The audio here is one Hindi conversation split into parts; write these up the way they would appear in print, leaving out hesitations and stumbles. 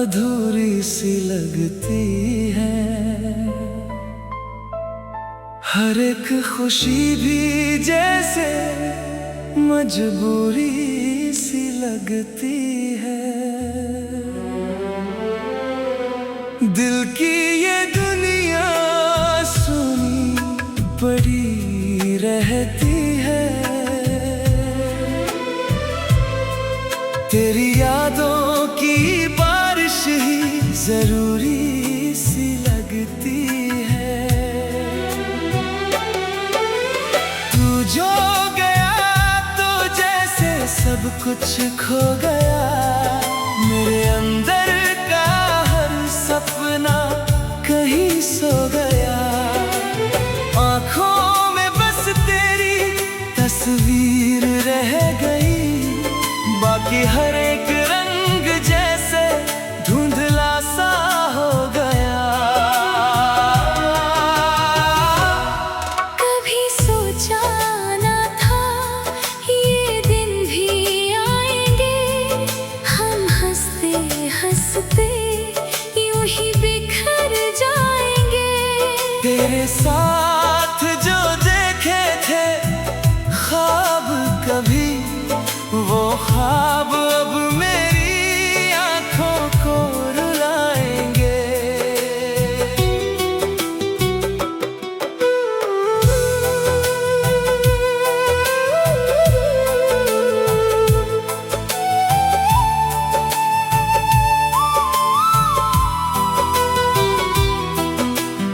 अधूरी सी लगती है। हर एक खुशी भी जैसे मजबूरी सी लगती है। दिल की ये दुनिया सुनी पड़ी रहती है। तेरी यादों की बारिश ही जरूरी सी लगती है। तू जो गया तो जैसे सब कुछ खो गया। मेरे अंदर का हर सपना कहीं सो गया। आँखों में बस तेरी तस्वीर रह गई। बाकी हर एक रंग जैसे धुंधला सा हो गया। कभी सोचा ना था ये दिन भी आएंगे। हम हंसते हंसते यूं ही बिखर जाएंगे। तेरे साथ जो देखे थे ख्वाब कभी, वो ख्वाब अब मेरी आंखों को रुलाएंगे।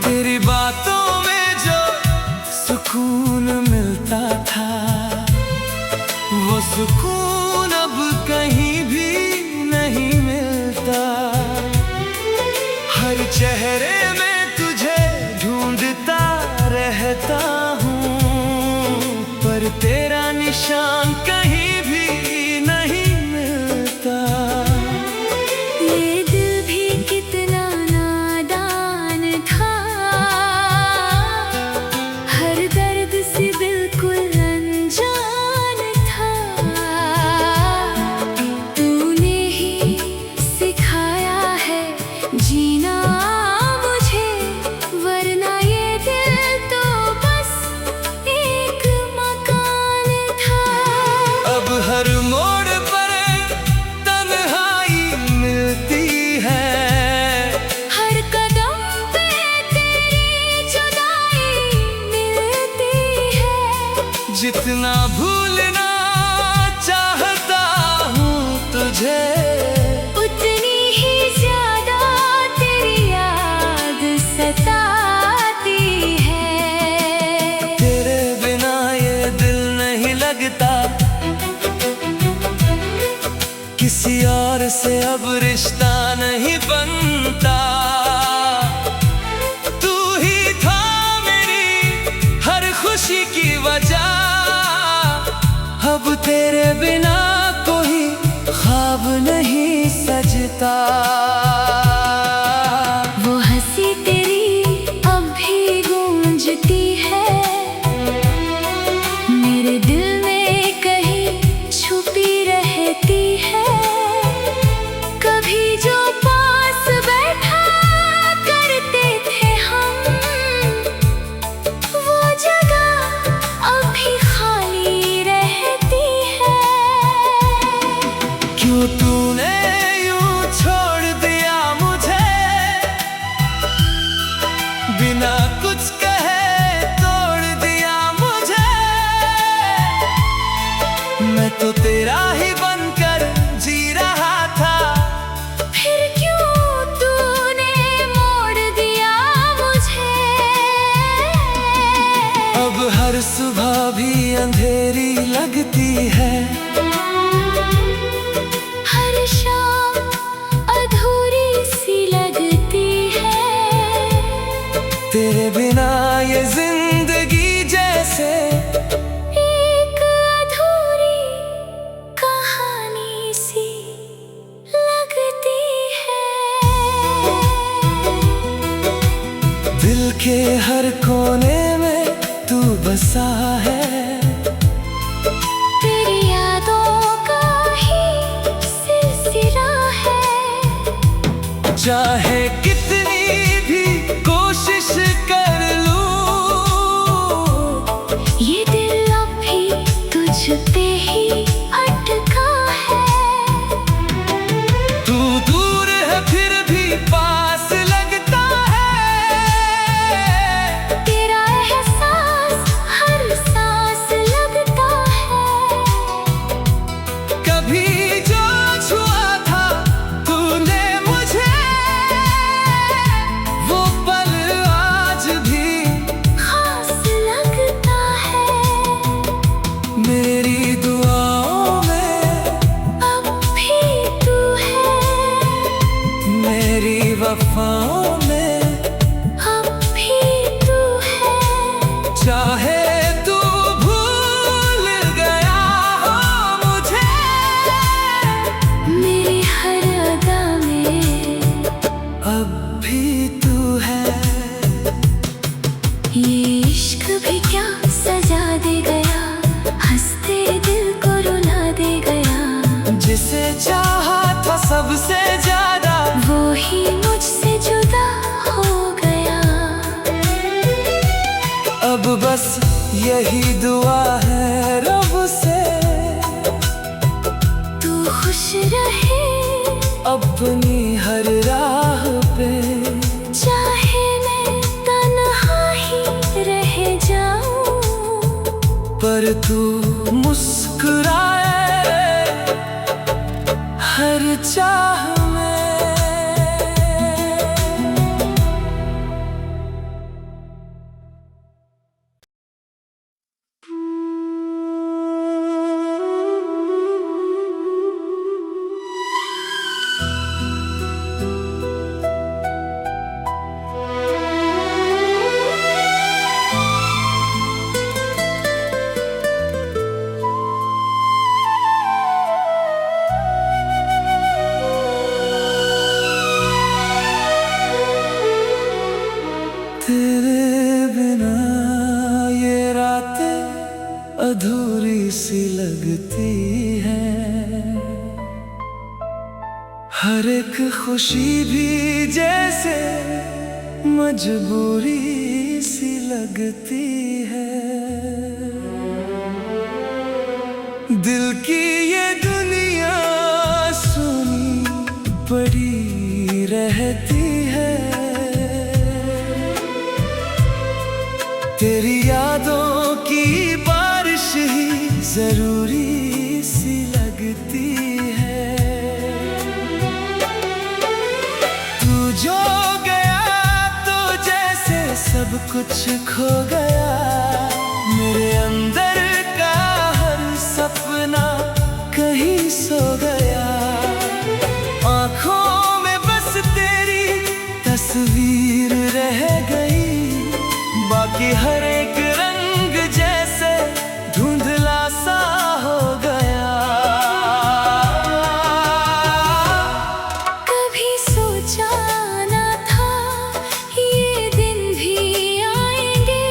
तेरी बातों में जो सुकून मिलता था, वो सुकून अब कहीं भी नहीं मिलता। हर चेहरे में तुझे ढूंढता रहता हूँ, पर तेरा निशान कहीं भी नहीं मिलता। ये दिल भी कितना नादान था। हर दर्द से बिल्कुल अनजान था। तूने ही सिखाया है जीना मुझे, वरना ये दिल तो बस एक मकान था। अब हर मोड़ पर तन्हाई मिलती है। हर कदम पे तेरी जुदाई मिलती है। जितना भूलना चाहता हूँ तुझे, उतनी ही ज्यादा तेरी याद सताती है। तेरे बिना ये दिल नहीं लगता। किसी और से अब रिश्ता नहीं बनता। तू ही था मेरी हर खुशी की वजह। अब तेरे बिना कोई ख्वाब नहीं सजता। वो हंसी तेरी अब भी गूंजती है। मेरे दिल में कहीं छुपी रहती है। कभी जो पास बैठा करते थे हम, वो जगह अब भी खाली रहती है। क्यों तूने यूं छोड़ दिया मुझे, बिना कुछ कहे तोड़ दिया मुझे। मैं तो तेरा ही बनकर जी रहा था। फिर क्यों तूने मोड़ दिया मुझे। अब हर सुबह भी अंधेरी लगती है। हर शाम अधूरी सी लगती है। तेरे बिना ये जिंदगी जैसे एक अधूरी कहानी सी लगती है। दिल के हर कोने में तू बसा है। तेरी यादों का ही सिलसिला है। चाहे कितनी भी कोशिश कर लूं, ये दिल अब भी तुझ पे ही अटका है। तू दूर है फिर भी पास लगता है, तेरा एहसास हर सांस लगता है। कभी जो छुआ था तूने मुझे, वो पल आज भी खास लगता है। मेरी दुआओं में अब भी तू है, मेरी वफाओं में अब भी तू है। चाहे तू भूल गया हो मुझे, मेरी हर अदा में अब भी तू है। ये इश्क भी क्या सजा दे गया, हंसते दिल को रुला दे गया। जिसे चाहा था सबसे ज्यादा, वो ही मुझसे जुदा हो गया। अब बस यही दुआ है रब से, तू खुश रहे अपनी हर राह पे। चाहे मैं तन्हा ही रह जाऊं, पर तू मुस्कुराए हर चाह में। तेरे बिना ये रातें अधूरी सी लगती हैं, हर एक खुशी भी जैसे मजबूरी सी लगती है। दिल की ये दुनिया सुनी पड़ी रहती है, तेरी यादों की बारिश ही जरूरी सी लगती है। तू जो गया तो जैसे सब कुछ खो गया, मेरे अंदर का हर सपना कहीं सो गया। आँखों में बस तेरी तस्वीर रह गई, बाकी हर एक रंग जैसे धुंधला सा हो गया। कभी सोचा ना था ये दिन भी आएंगे,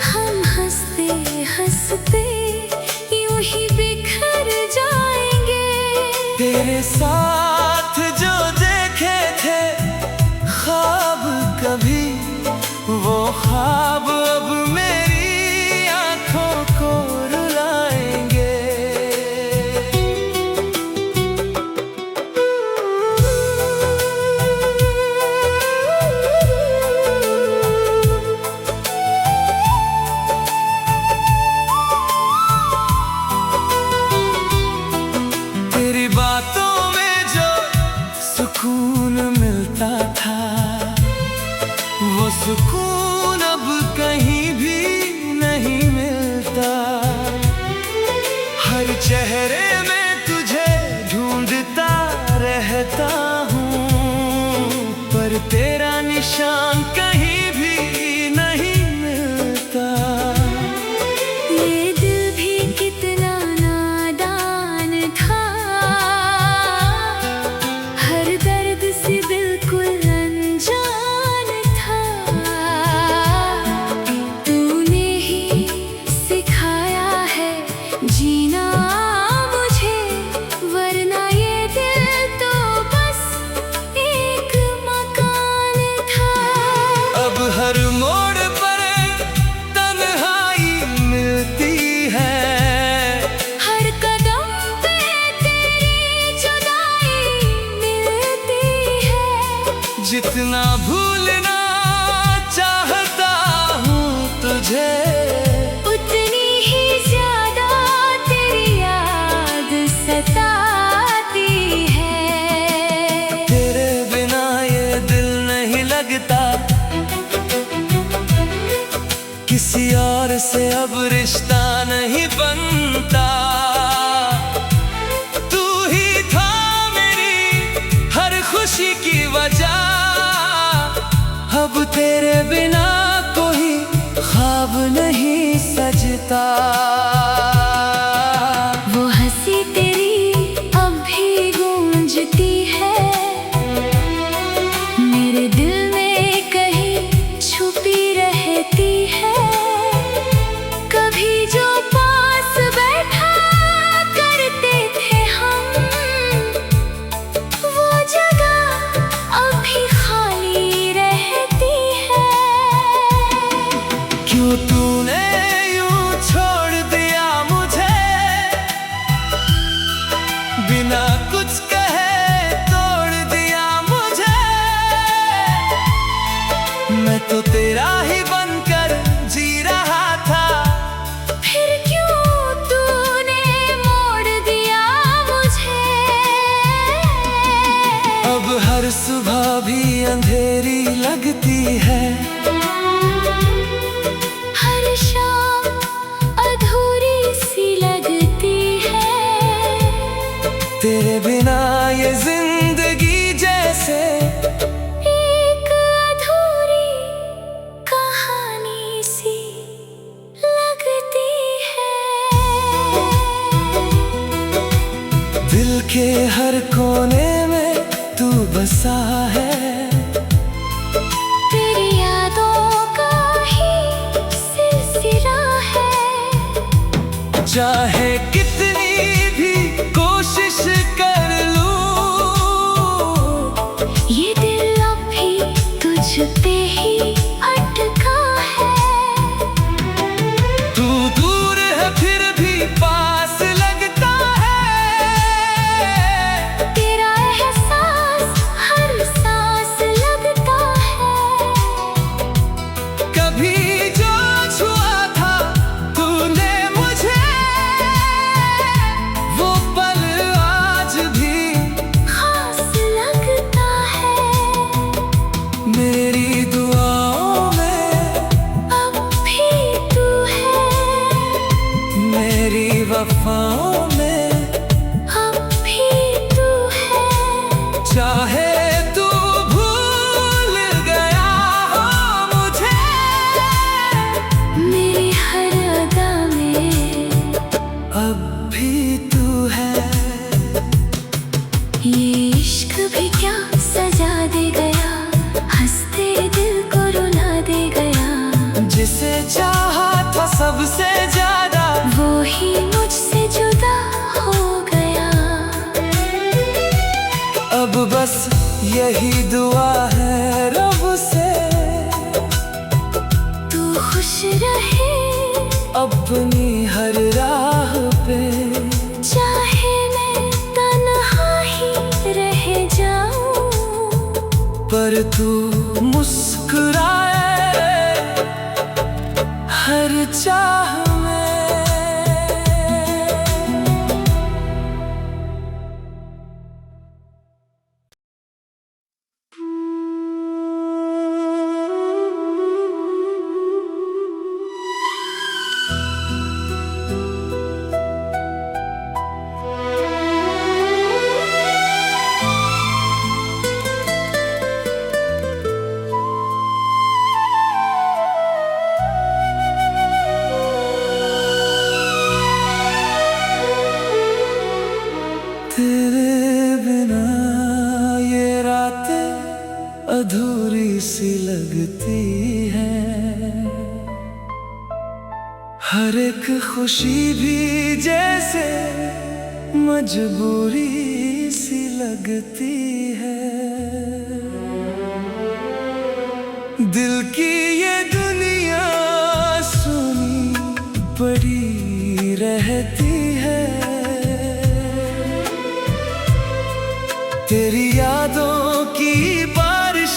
हम हंसते हंसते यूं ही बिखर जाएंगे। तेरे साथ जो देखे थे ख्वाब कभी, वो ख्वाब अब मेरी आंखों को रुलाएंगे। तेरी बातों में जो सुकून मिलता था, वो सुकून अब कहीं भी नहीं मिलता। हर चेहरे में तुझे ढूंढता रहता हूँ, पर तेरा निशान कहीं भी नहीं मिलता। ये दिल भी कितना नादान था, हर दर्द से बिल्कुल अनजान था। तूने ही सिखाया है जीना मुझे, वरना ये दिल तो बस जितना भूलना चाहता हूँ तुझे, उतनी ही ज्यादा तेरी याद सताती है। तेरे बिना ये दिल नहीं लगता, किसी और से अब रिश्ता नहीं बनता। तू ही था मेरी हर खुशी की वजह, अब तेरे बिना कोई ख्वाब नहीं सजता। वो हंसी तेरी अब भी गूंजती है, मेरे दिल में कहीं छुपी रहती है। कभी जो पास बैठा करते थे हम, वो जगह अभी खाली रहती है। क्यों तूने यूं छोड़ दिया मुझे, बिना कुछ कहे तोड़ दिया मुझे। मैं तो तेरा ही बनकर जी रहा था, फिर क्यों तूने मोड़ दिया मुझे। अब हर सुबह भी अंधेरी लगती है, हर शाम अधूरी सी लगती है। तेरे बिना ये जिंदगी जैसे एक अधूरी कहानी सी लगती है। दिल के हर कोने में तू बसा है, तेरी यादों का ही सिलसिला है। चाहे कितनी भी कोशिश कर लूं, ये दिल अब भी तुझ पे ही अटका है। तू दूर है फिर भी पास लगता है। तेरा एहसास हर सांस लगता है। कभी जो छुआ था तूने मुझे, वो पल आज भी खास लगता है। मेरी दुआओं में अब भी तू है, मेरी वफाओं में अब भी तू है। चाहे तू भूल गया हो मुझे, मेरी हर अदा में अब भी तू है। ये इश्क भी क्या सजा दे गया, हंसते दिल को रुला दे गया। जिसे चाहा था सबसे ज्यादा, वो ही मुझसे जुदा हो गया। अब बस यही दुआ है रब से, तू खुश रहे अपनी हर राह पे। चाहे मैं तन्हा ही रह जाऊं, पर तू मुस्कुराए हर चाह में। तेरे बिना ये रातें अधूरी सी लगती है, हर एक खुशी भी जैसे मजबूरी सी लगती है। दिल की ये दुनिया सुनी पड़ी रहती है, तेरी यादों की बारिश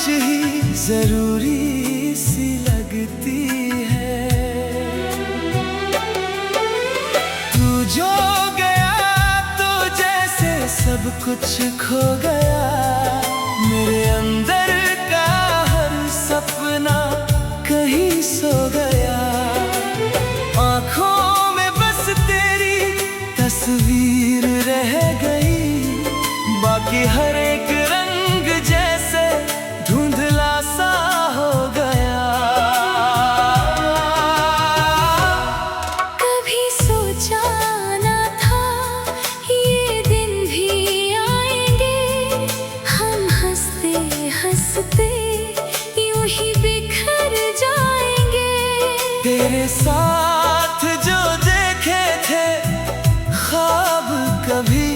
जरूरी सी लगती है। तू जो गया तो जैसे सब कुछ खो गया। मेरे अंदर का हर सपना कहीं सो गया। आँखों में बस तेरी तस्वीर रह गई। बाकी हर एक रंग जैसे धुंधला सा हो गया। कभी सोचा ना था ये दिन भी आएंगे। हम हंसते हंसते यूं ही बिखर जाएंगे। तेरे साथ जो देखे थे ख्वाब कभी,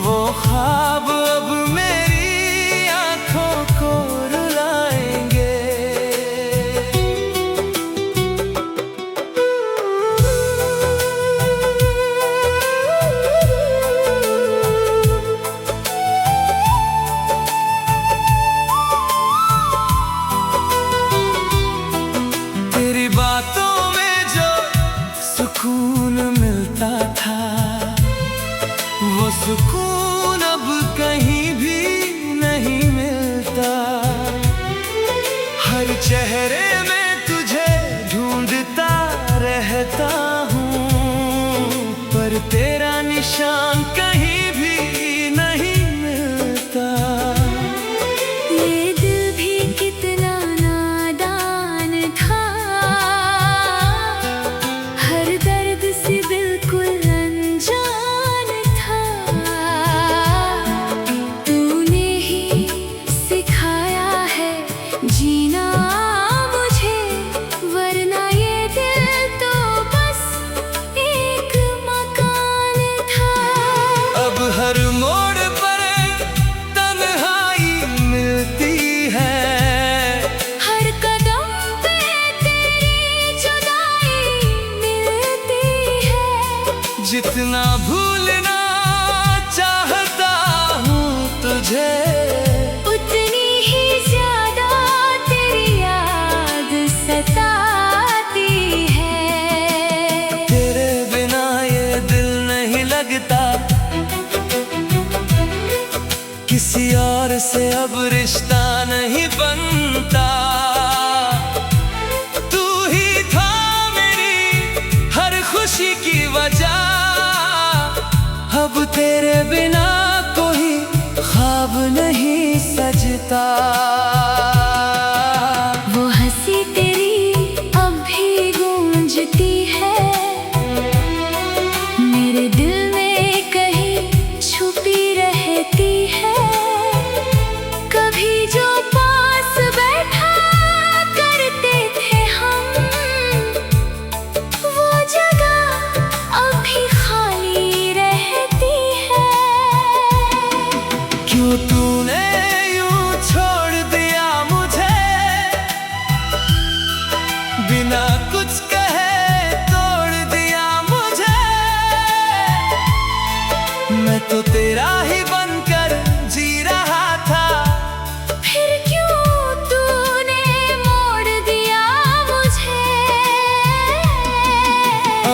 वो ख्वाब अब मेरी आंखों को रुलाएंगे। तेरी बातों में जो सुकून मिलता था, वो सुकून अब कहीं भी नहीं मिलता। हर चेहरे में तुझे ढूंढता रहता हूँ, पर तेरा निशान कहीं भी नहीं मिलता। ये दिल भी कितना नादान था, हर दर्द से बिल्कुल अनजान था। तूने ही सिखाया है जीना मुझे, वरना ये दिल तो बस एक मकान था। अब हर मोड़ पर तन्हाई मिलती है। हर कदम पे तेरी जुदाई मिलती है। जितना भूलना चाहता हूँ तुझे, उतनी ही ज्यादा तेरी याद सताती है। तेरे बिना ये दिल नहीं लगता। किसी और से अब रिश्ता नहीं बनता। तू ही था मेरी हर खुशी की वजह। अब तेरे बिना कोई ख्वाब नहीं सजता। वो हंसी तेरी अब भी गूंजती है, मेरे दिल में कहीं छुपी रहती है। कभी जो पास बैठा करते थे हम, वो जगह अब भी खाली रहती है। क्यों तूने यूं छोड़ दिया मुझे, बिना कुछ कहे तोड़ दिया मुझे। मैं तो तेरा ही बनकर जी रहा था। फिर क्यों तूने मोड़ दिया मुझे।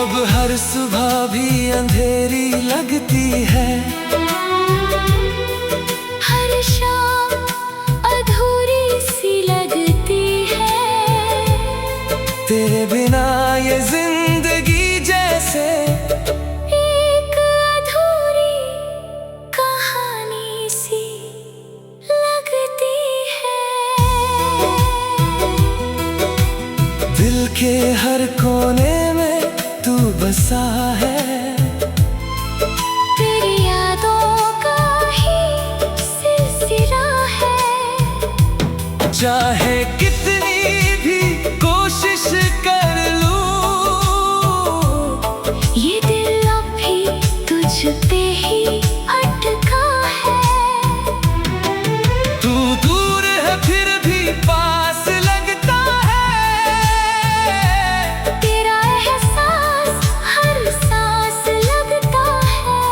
अब हर सुबह भी अंधेरी लगती है। हर शाम अधूरी सी लगती है। तेरे बिना ये जिंदगी जैसे एक अधूरी कहानी सी लगती है। दिल के हर कोने में तू बसा है। तेरी यादों का ही सिलसिला है। चाहे कितनी भी कोशिश कर लूं, ये दिल अब भी तुझ पे ही अटका है। तू दूर है फिर भी पास लगता है। तेरा एहसास हर सांस लगता है।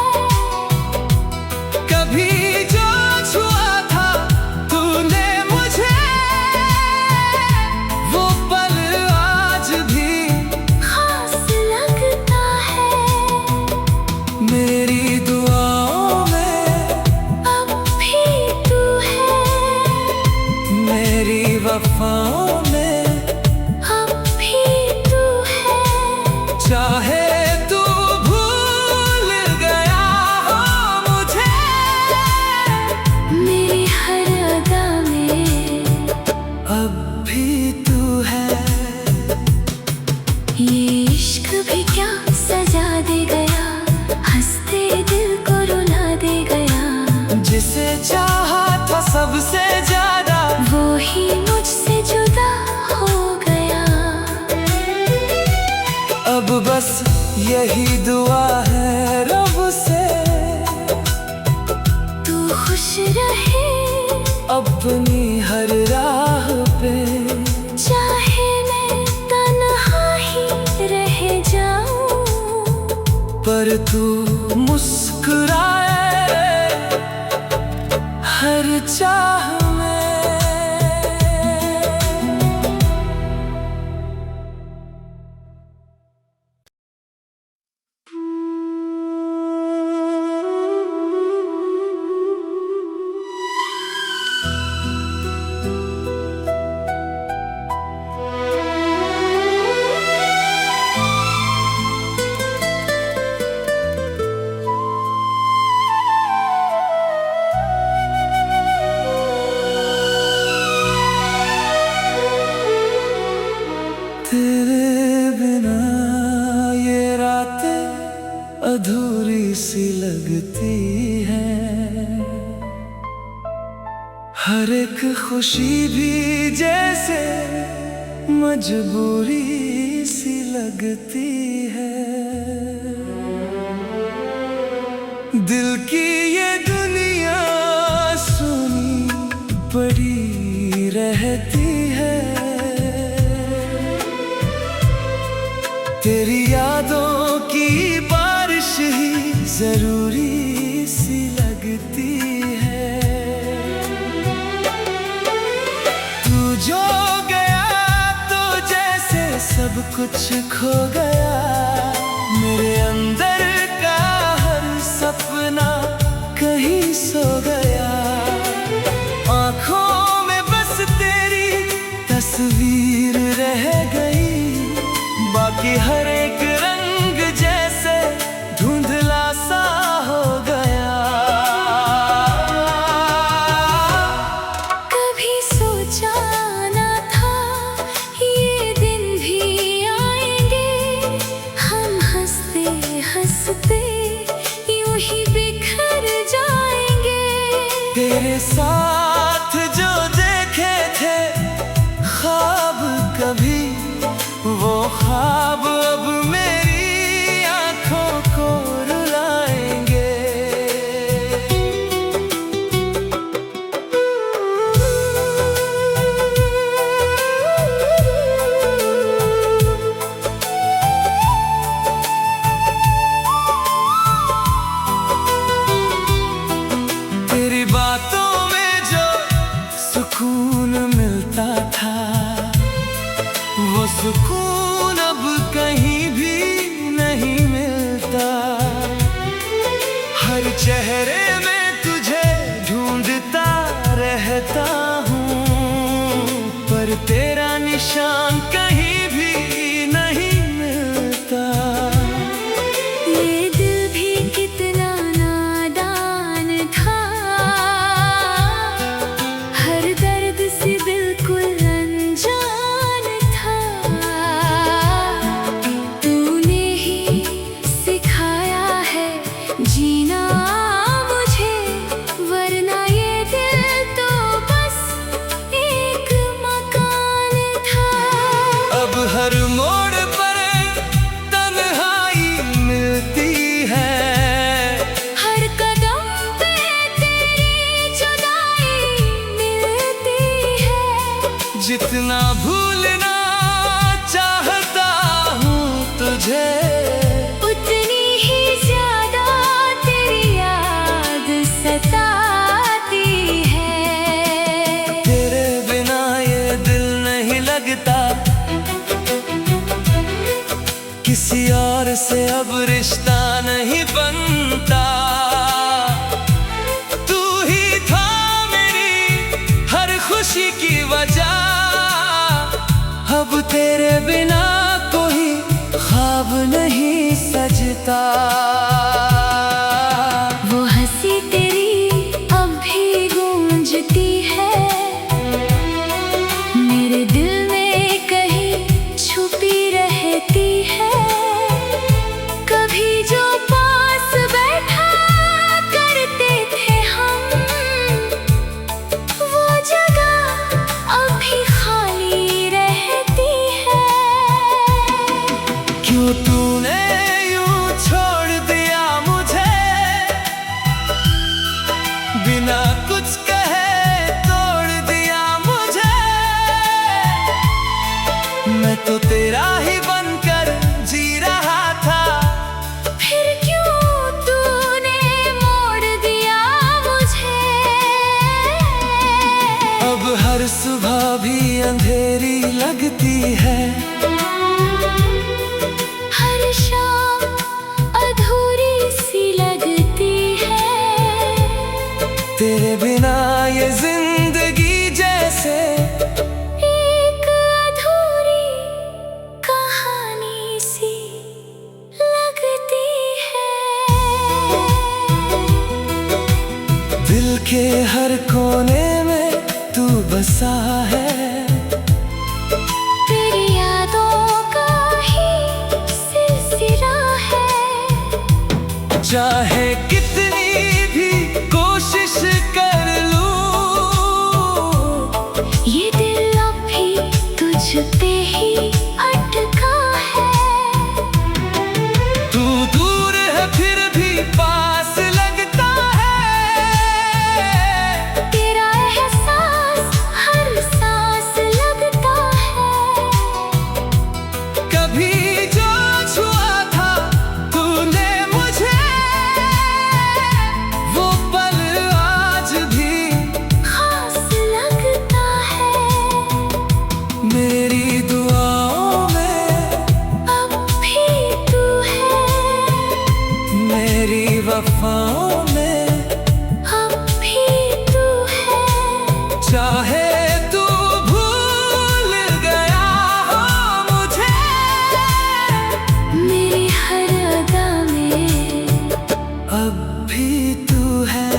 कभी जो छुआ था तूने मुझे, वफाओं में अब भी तू है। चाहे तू भूल गया हो मुझे, मेरी हर अदा में अब भी तू है। ये इश्क भी क्या सजा दे गया, हंसते दिल को रुला दे गया। जिसे चाहा था सबसे ज्यादा, वो ही मुझसे जुदा हो गया। अब बस यही दुआ है रब से, तू खुश रहे अपनी हर राह पे। चाहे मैं तन्हा ही रह जाऊं, पर तू मुस्कुराए हर चाह में। तेरे बिना ये रातें अधूरी सी लगती हैं, हर एक खुशी भी जैसे मजबूरी सी लगती है। दिल की ये दुनिया सुनी पड़ी रहती है, तेरी यादों की बारिश ही जरूरी सी लगती है। तू जो गया तो जैसे सब कुछ खो गया, मेरे अंदर का हर सपना कहीं सो गया। आँखों में बस तेरी तस्वीर रह गई, बाकी हर एक रंग जैसे धुंधला सा हो गया। कभी सोचा न था ये दिन भी आएंगे, हम हंसते हंसते यूं ही बिखर जाएंगे। तेरे साथ जो देखे थे ख्वाब कभी, वो ख्वाब अब मेरी आंखों को रुलाएंगे। तेरी बातों में जो सुकून मिलता था, वो सुकून अब कहीं भी नहीं मिलता। हर चेहरे में तुझे ढूंढता रहता हूँ, पर तेरा निशान कहीं भी नहीं मिलता। ये दिल भी कितना नादान था, हर दर्द से बिल्कुल अनजान था। तूने ही सिखाया है जीना मुझे, वरना ये दिल तो बस एक मकान था। अब हर मोड़ पर तन्हाई मिलती है, हर कदम पे तेरी जुदाई मिलती है। जितना भूलना चाहता हूँ तुझे, उतनी ही ज्यादा तेरी याद सताती है। तेरे बिना ये दिल नहीं लगता, किसी और से अब रिश्ता नहीं बनता। तू ही था मेरी हर खुशी की वजह, हर सुबह भी अंधेरी लगती है, हर शाम अधूरी सी लगती है। तेरे बिना ये जिंदगी जैसे एक अधूरी कहानी सी लगती है। दिल के हर कोने में तू बसा है, तेरी यादों का ही सिलसिला है। चाहे कितनी भी कोशिश कर लूं, ये दिल अब भी तुझ पे ही अटका है। तू दूर है फिर भी पास लगता है, तेरा एहसास हर सांस लगता है। कभी जो छुआ था तूने मुझे, वो पल आज भी खास लगता है। मेरी दुआओं में अब भी तू है, मेरी वफाओं में अब भी तू है। चाहे तू भूल गया हो मुझे, मेरी हर अदा में अब भी तू है।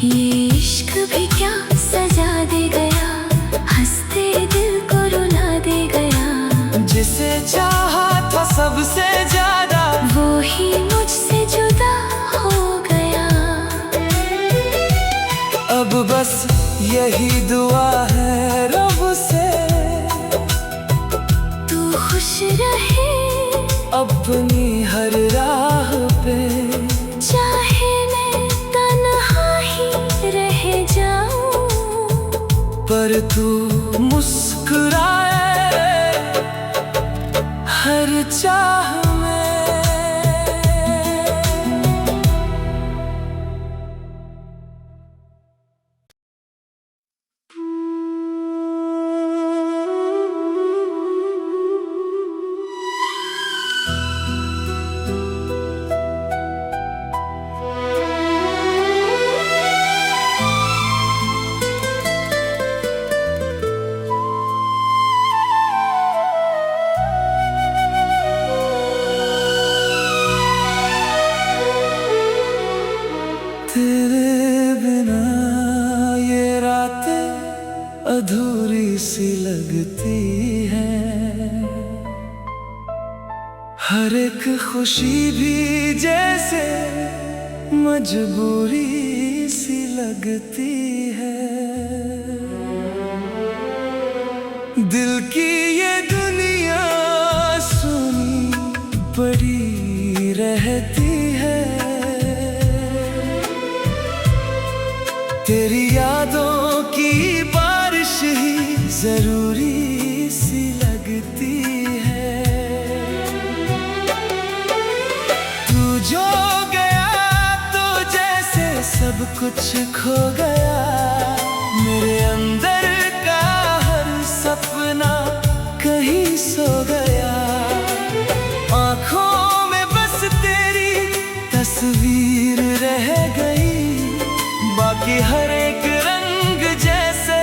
ये इश्क भी क्या सजा दे गया, हंसते दिल को रुला दे गया। जिसे चाहा था सबसे ज्यादा, वो ही मुझसे जुदा हो गया। अब बस यही दुआ है रब से, तू खुश रहे अपनी हर राह पे। चाहे मैं तन्हा ही रह जाऊं, पर तू मुस्कुराए हर चाह में। तेरे बिना ये रातें अधूरी सी लगती है, हर एक खुशी भी जैसे मजबूरी सी लगती है। दिल की ये दुनिया सुनी पड़ी रहती है, तेरी यादों की बारिश ही जरूरी सी लगती है। तू जो गया तो जैसे सब कुछ खो गया, मेरे अंदर का हर सपना कहीं सो गया। आँखों में बस तेरी तस्वीर रह गई, बाकी हर एक रंग जैसे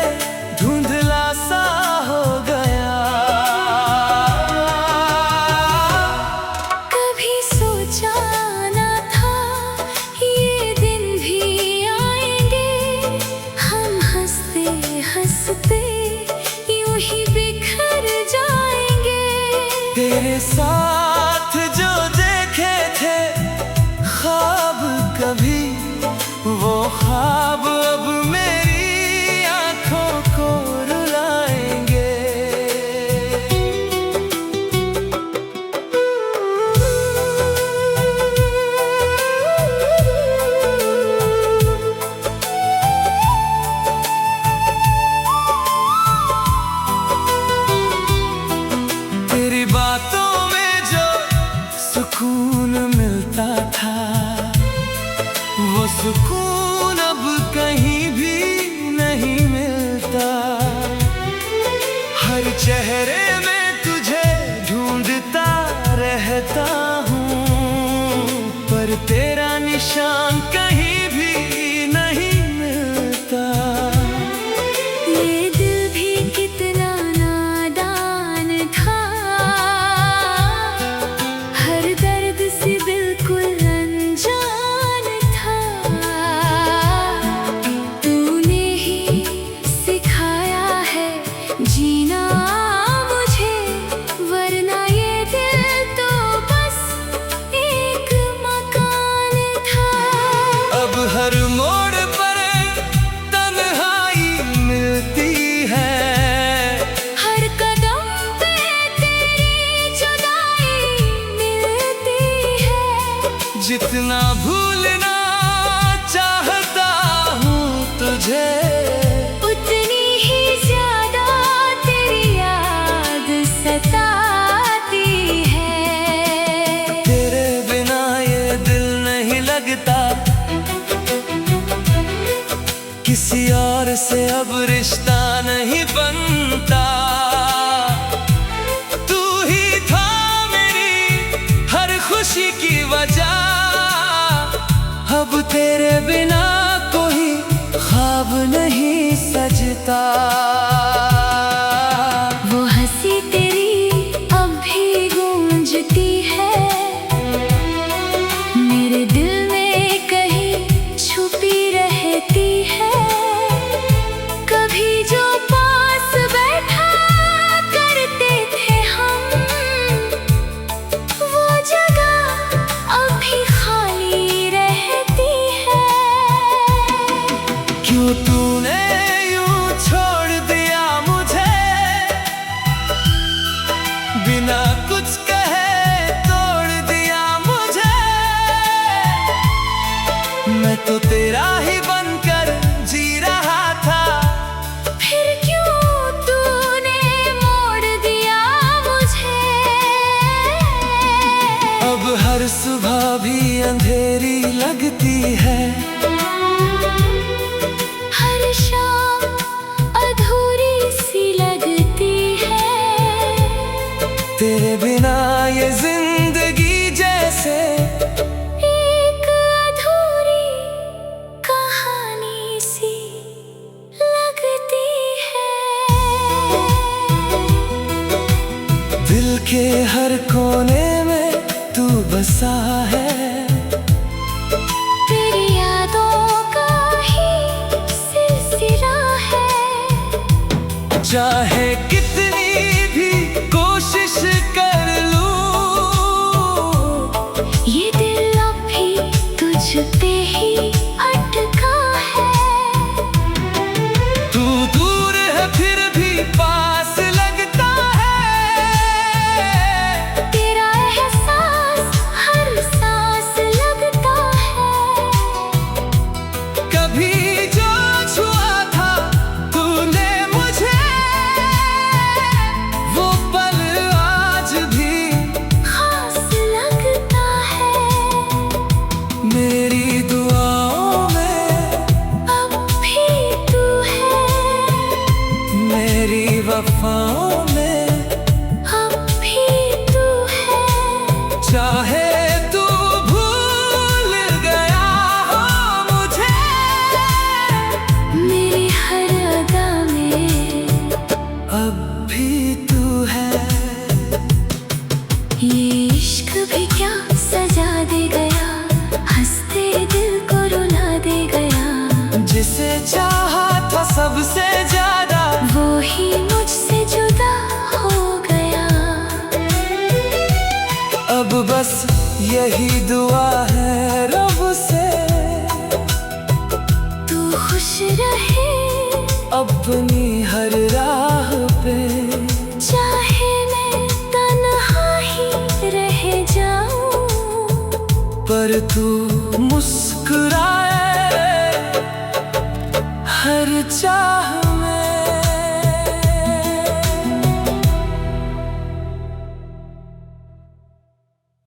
धुंधला सा हो गया। कभी सोचा ना था ये दिन भी आएंगे, हम हंसते हंसते यूं ही बिखर जाएंगे। तेरे साथ जो देखे थे ख्वाब कभी, वो ख्वाब अब मेरी आंखों को रुलाएंगे। तेरी बातों में जो सुकून मिलता था, वो सुकून अब किसी और से अब रिश्ता नहीं बनता। तू ही था मेरी हर खुशी की वजह, अब तेरे बिना कोई ख्वाब नहीं सजता। वो हंसी तेरी अब भी गूंजती है मेरे दिल में, कहीं छुपी रहती है। कभी जो पास बैठा करते थे हम, वो जगह अब भी खाली रहती है। क्यों तूने यूं छोड़ दिया मुझे, बिना कुछ कहे तोड़ दिया मुझे। मैं तो तेरा ही बनकर जी रहा था, फिर क्यों तूने मोड़ दिया मुझे। अब हर सुबह भी अंधेरी लगती है, हर शाम अधूरी सी लगती है। तेरे बिना ये जिंदगी जैसे एक अधूरी कहानी सी लगती है। दिल के हर कोने में तू बसा है, तेरी यादों का ही सिलसिला है। चाहे कितनी भी कोशिश कर लूं, ये दिल अब भी तुझ पे ही अटका है। तू दूर है फिर भी पास लगता है। तेरा एहसास हर सांस लगता है। कभी जो छुआ था तूने मुझे, वो पल आज भी खास लगता है। मेरी दुआओं में अब भी तू है, मेरी वफाओं में अब भी तू है। चाहे तू भूल गया हो मुझे, मेरी हर अदा में अब भी तू है। ये इश्क भी क्या सजा दे गया, हंसते दिल को रुला दे गया। जिसे चाहा था सबसे ज्यादा, वो ही मुझसे जुदा हो गया। अब बस यही दुआ है रब से, तू खुश रहे अपनी हर राह पे। चाहे मैं तन्हा ही रह जाऊं, पर तू मुस्कुराए हर चाह